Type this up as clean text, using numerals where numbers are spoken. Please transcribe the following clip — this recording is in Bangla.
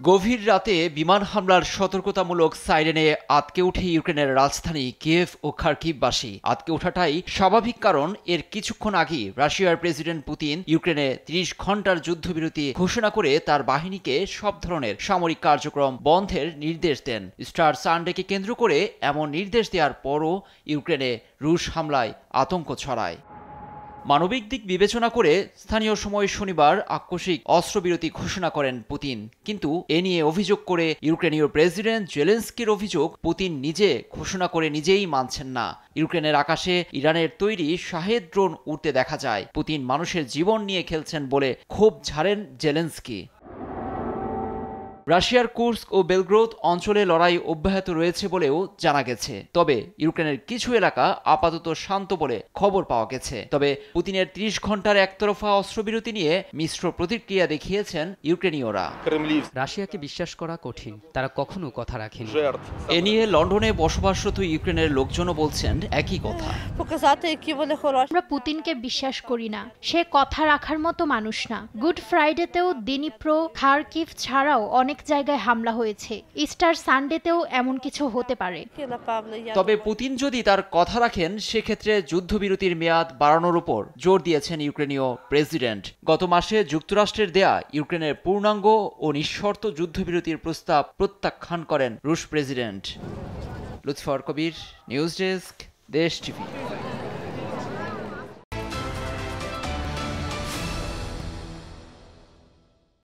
গভীর রাতে বিমান হামলার সতর্কতামূলক সাইরেনে আতকে উঠে ইউক্রেনের রাজধানী কিয়েভ ও খার্কিভবাসী। আতকে ওঠাটাই স্বাভাবিক, কারণ এর কিছুক্ষণ আগেই রাশিয়ার প্রেসিডেন্ট পুতিন ইউক্রেনে ৩০ ঘন্টার যুদ্ধবিরতি ঘোষণা করে তার বাহিনীকে সব ধরনের সামরিক কার্যক্রম বন্ধের নির্দেশ দেন। স্টার সানডেকে কেন্দ্র করে এমন নির্দেশ দেওয়ার পরও ইউক্রেনে রুশ হামলায় আতঙ্ক ছড়ায়। মানবিক দিক বিবেচনা করে স্থানীয় সময় শনিবার আকস্মিক অস্ত্রবিরতি ঘোষণা করেন পুতিন, কিন্তু এ নিয়ে অভিযোগ করে ইউক্রেনীয় প্রেসিডেন্ট জেলেনস্কির অভিযোগ পুতিন নিজে ঘোষণা করে নিজেই মানছেন না। ইউক্রেনের আকাশে ইরানের তৈরি শাহেদ ড্রোন উড়তে দেখা যায়। পুতিন মানুষের জীবন নিয়ে খেলছেন বলে ক্ষোভ ঝাড়েন জেলেনস্কি। রাশিয়ার কুর্স্ক ও বেলগ্রোদ অঞ্চলে লড়াই অব্যাহত রয়েছে বলেও জানা গেছে। তবে ইউক্রেনের কিছু এলাকা আপাতত শান্ত বলে খবর পাওয়া গেছে। তবে পুতিনের ৩০ ঘন্টার একতরফা অস্ত্রবিরতি নিয়ে মিশ্র প্রতিক্রিয়া দেখিয়েছেন ইউক্রেনীয়রা। রাশিয়াকে বিশ্বাস করা কঠিন, তারা কখনো কথা রাখেনি। এ নিয়ে লন্ডনে বসবাসরত ইউক্রেনের লোকজনও বলছেন একই কথা। আমরা পুতিনকে বিশ্বাস করি না, সে কথা রাখার মতো মানুষ না। গুড ফ্রাইডেতেও দিনিপ্রো, খার্কিভ ছাড়াও অনেক জায়গায় হামলা হয়েছে। ইস্টার সানডেতেও এমন কিছু হতে পারে। তবে পুতিন যদি তার কথা রাখেন, সেক্ষেত্রে যুদ্ধবিরতির মেয়াদ বাড়ানোর উপর জোর দিয়েছেন ইউক্রেনীয় প্রেসিডেন্ট। গত মাসে যুক্তরাষ্ট্রের দেয়া ইউক্রেনের পূর্ণাঙ্গ ও নিঃশর্ত যুদ্ধবিরতির প্রস্তাব প্রত্যাখ্যান করেন রুশ প্রেসিডেন্ট। লুৎফর কবির, নিউজ ডেস্ক, দেশ টিভি।